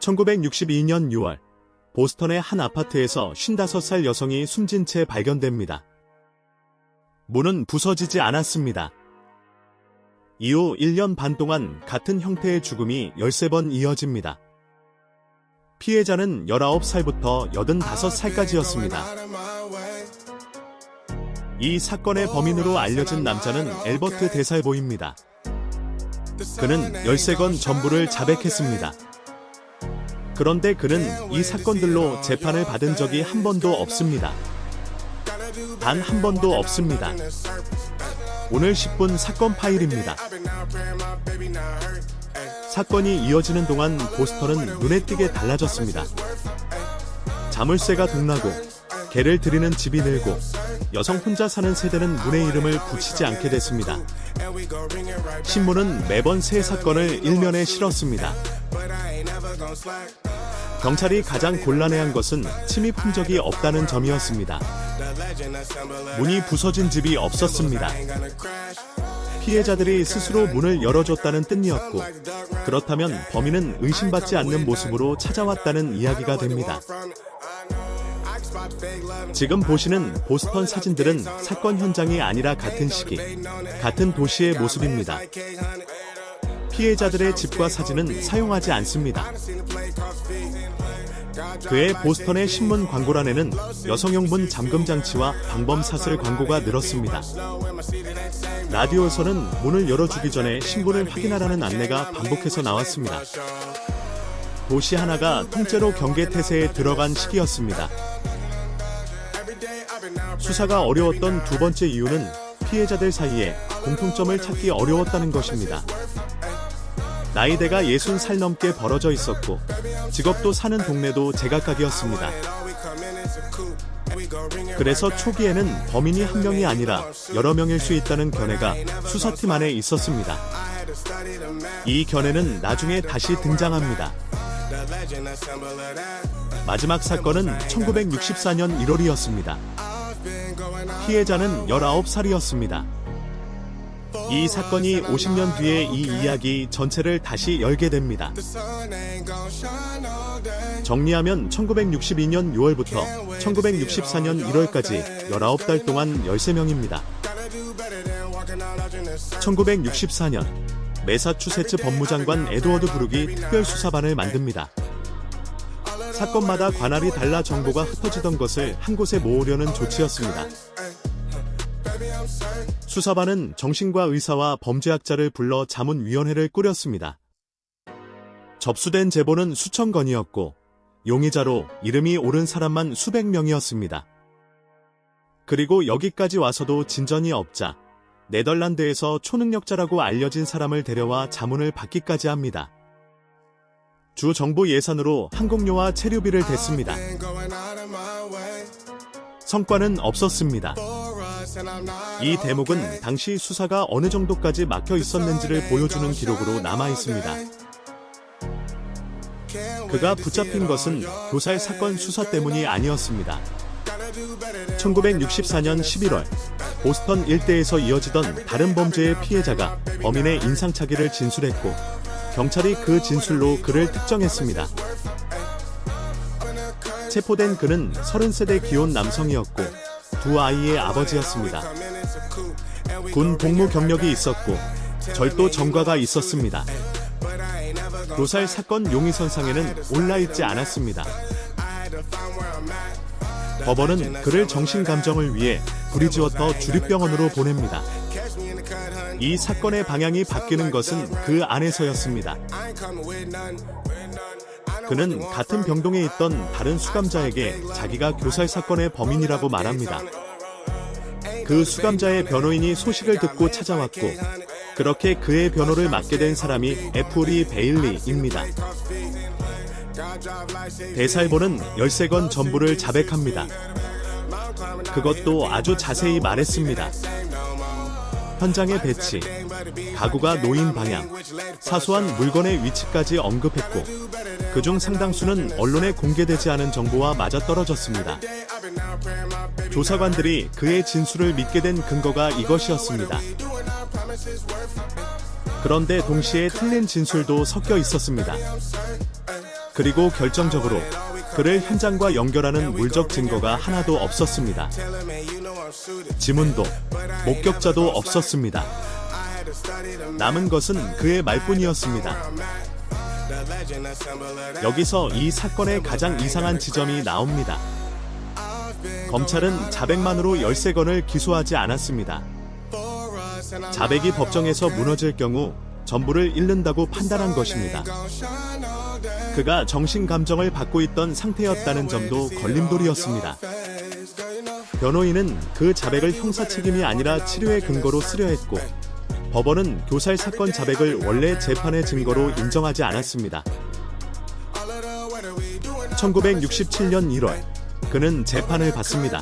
1962년 6월, 보스턴의 한 아파트에서 55살 여성이 숨진 채 발견됩니다. 문은 부서지지 않았습니다. 이후 1년 반 동안 같은 형태의 죽음이 13번 이어집니다. 피해자는 19살부터 85살까지였습니다. 이 사건의 범인으로 알려진 남자는 엘버트 데살보입니다. 그는 13건 전부를 자백했습니다. 그런데 그는 이 사건들로 재판을 받은 적이 한 번도 없습니다. 단 한 번도 없습니다. 오늘 10분 사건 파일입니다. 사건이 이어지는 동안 보스턴은 눈에 띄게 달라졌습니다. 자물쇠가 동나고 개를 들이는 집이 늘고 여성 혼자 사는 세대는 문의 이름을 붙이지 않게 됐습니다. 신문은 매번 새 사건을 일면에 실었습니다. 경찰이 가장 곤란해한 것은 침입 흔적이 없다는 점이었습니다. 문이 부서진 집이 없었습니다. 피해자들이 스스로 문을 열어줬다는 뜻이었고, 그렇다면 범인은 의심받지 않는 모습으로 찾아왔다는 이야기가 됩니다. 지금 보시는 보스턴 사진들은 사건 현장이 아니라 같은 시기, 같은 도시의 모습입니다. 피해자들의 집과 사진은 사용하지 않습니다. 그해 보스턴의 신문 광고란에는 여성용분 잠금장치와 방범사슬 광고가 늘었습니다. 라디오에서는 문을 열어주기 전에 신분을 확인하라는 안내가 반복해서 나왔습니다. 도시 하나가 통째로 경계태세에 들어간 시기였습니다. 수사가 어려웠던 두 번째 이유는 피해자들 사이에 공통점을 찾기 어려웠다는 것입니다. 나이대가 60살 넘게 벌어져 있었고, 직업도 사는 동네도 제각각이었습니다. 그래서 초기에는 범인이 한 명이 아니라 여러 명일 수 있다는 견해가 수사팀 안에 있었습니다. 이 견해는 나중에 다시 등장합니다. 마지막 사건은 1964년 1월이었습니다. 피해자는 19살이었습니다. 이 사건이 50년 뒤에 이 이야기 전체를 다시 열게 됩니다. 정리하면 1962년 6월부터 1964년 1월까지 19달 동안 13명입니다. 1964년 매사추세츠 법무장관 에드워드 브룩이 특별수사반을 만듭니다. 사건마다 관할이 달라 정보가 흩어지던 것을 한 곳에 모으려는 조치였습니다. 수사반은 정신과 의사와 범죄학자를 불러 자문위원회를 꾸렸습니다. 접수된 제보는 수천 건이었고, 용의자로 이름이 오른 사람만 수백 명이었습니다. 그리고 여기까지 와서도 진전이 없자 네덜란드에서 초능력자라고 알려진 사람을 데려와 자문을 받기까지 합니다. 주 정부 예산으로 항공료와 체류비를 댔습니다. 성과는 없었습니다. 이 대목은 당시 수사가 어느 정도까지 막혀 있었는지를 보여주는 기록으로 남아 있습니다. 그가 붙잡힌 것은 교살 사건 수사 때문이 아니었습니다. 1964년 11월, 보스턴 일대에서 이어지던 다른 범죄의 피해자가 범인의 인상착의를 진술했고, 경찰이 그 진술로 그를 특정했습니다. 체포된 그는 30세대 기혼 남성이었고, 두 아이의 아버지였습니다. 군 복무 경력이 있었고, 절도 전과가 있었습니다. 교살 사건 용의선상에는 올라있지 않았습니다. 법원은 그를 정신감정을 위해 브리지워터 주립병원으로 보냅니다. 이 사건의 방향이 바뀌는 것은 그 안에서였습니다. 그는 같은 병동에 있던 다른 수감자에게 자기가 교살 사건의 범인이라고 말합니다. 그 수감자의 변호인이 소식을 듣고 찾아왔고, 그렇게 그의 변호를 맡게 된 사람이 애플리 베일리입니다. 데살보는 13건 전부를 자백합니다. 그것도 아주 자세히 말했습니다. 현장의 배치, 가구가 놓인 방향, 사소한 물건의 위치까지 언급했고, 그중 상당수는 언론에 공개되지 않은 정보와 맞아떨어졌습니다. 조사관들이 그의 진술을 믿게 된 근거가 이것이었습니다. 그런데 동시에 틀린 진술도 섞여 있었습니다. 그리고 결정적으로 그를 현장과 연결하는 물적 증거가 하나도 없었습니다. 지문도 목격자도 없었습니다. 남은 것은 그의 말뿐이었습니다. 여기서 이 사건의 가장 이상한 지점이 나옵니다. 검찰은 자백만으로 13건을 기소하지 않았습니다. 자백이 법정에서 무너질 경우 전부를 잃는다고 판단한 것입니다. 그가 정신감정을 받고 있던 상태였다는 점도 걸림돌이었습니다. 변호인은 그 자백을 형사 책임이 아니라 치료의 근거로 쓰려 했고, 법원은 교살 사건 자백을 원래 재판의 증거로 인정하지 않았습니다. 1967년 1월, 그는 재판을 받습니다.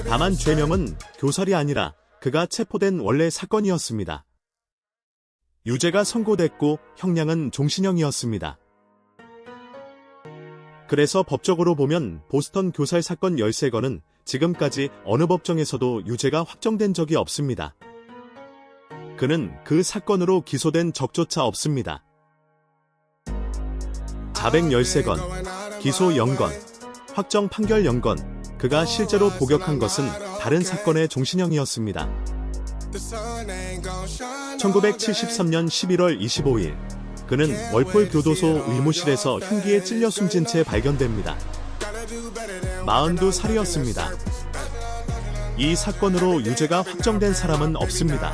다만 죄명은 교살이 아니라 그가 체포된 원래 사건이었습니다. 유죄가 선고됐고 형량은 종신형이었습니다. 그래서 법적으로 보면 보스턴 교살 사건 13건은 지금까지 어느 법정에서도 유죄가 확정된 적이 없습니다. 그는 그 사건으로 기소된 적조차 없습니다. 자백 13건, 기소 0건, 확정 판결 0건, 그가 실제로 복역한 것은 다른 사건의 종신형이었습니다. 1973년 11월 25일, 그는 월폴 교도소 의무실에서 흉기에 찔려 숨진 채 발견됩니다. 42살이었습니다. 이 사건으로 유죄가 확정된 사람은 없습니다.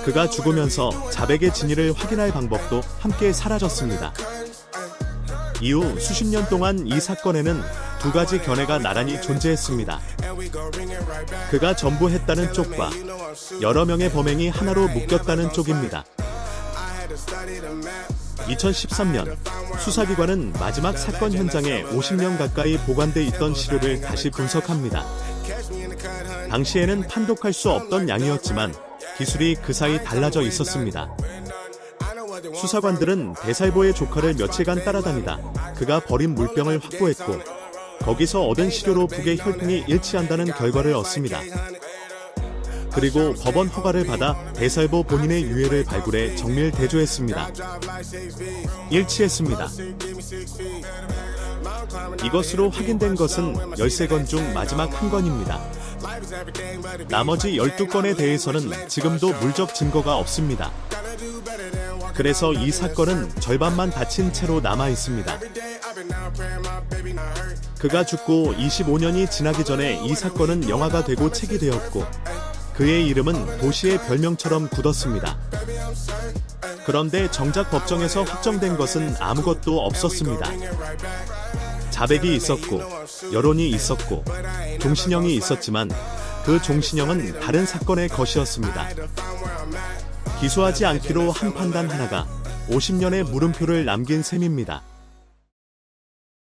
그가 죽으면서 자백의 진위를 확인할 방법도 함께 사라졌습니다. 이후 수십 년 동안 이 사건에는 두 가지 견해가 나란히 존재했습니다. 그가 전부 했다는 쪽과 여러 명의 범행이 하나로 묶였다는 쪽입니다. 2013년 수사기관은 마지막 사건 현장에 50년 가까이 보관돼 있던 시료를 다시 분석합니다. 당시에는 판독할 수 없던 양이었지만 기술이 그 사이 달라져 있었습니다. 수사관들은 대살보의 조카를 며칠간 따라다니다 그가 버린 물병을 확보했고, 거기서 얻은 시료로 북의 혈통이 일치한다는 결과를 얻습니다. 그리고 법원 허가를 받아 대살보 본인의 유해를 발굴해 정밀 대조했습니다. 일치했습니다. 이것으로 확인된 것은 13건 중 마지막 한 건입니다. 나머지 12건에 대해서는 지금도 물적 증거가 없습니다. 그래서 이 사건은 절반만 닫힌 채로 남아 있습니다. 그가 죽고 25년이 지나기 전에 이 사건은 영화가 되고 책이 되었고, 그의 이름은 도시의 별명처럼 굳었습니다. 그런데 정작 법정에서 확정된 것은 아무것도 없었습니다. 자백이 있었고, 여론이 있었고, 종신형이 있었지만 그 종신형은 다른 사건의 것이었습니다. 기소하지 않기로 한 판단 하나가 50년의 물음표를 남긴 셈입니다.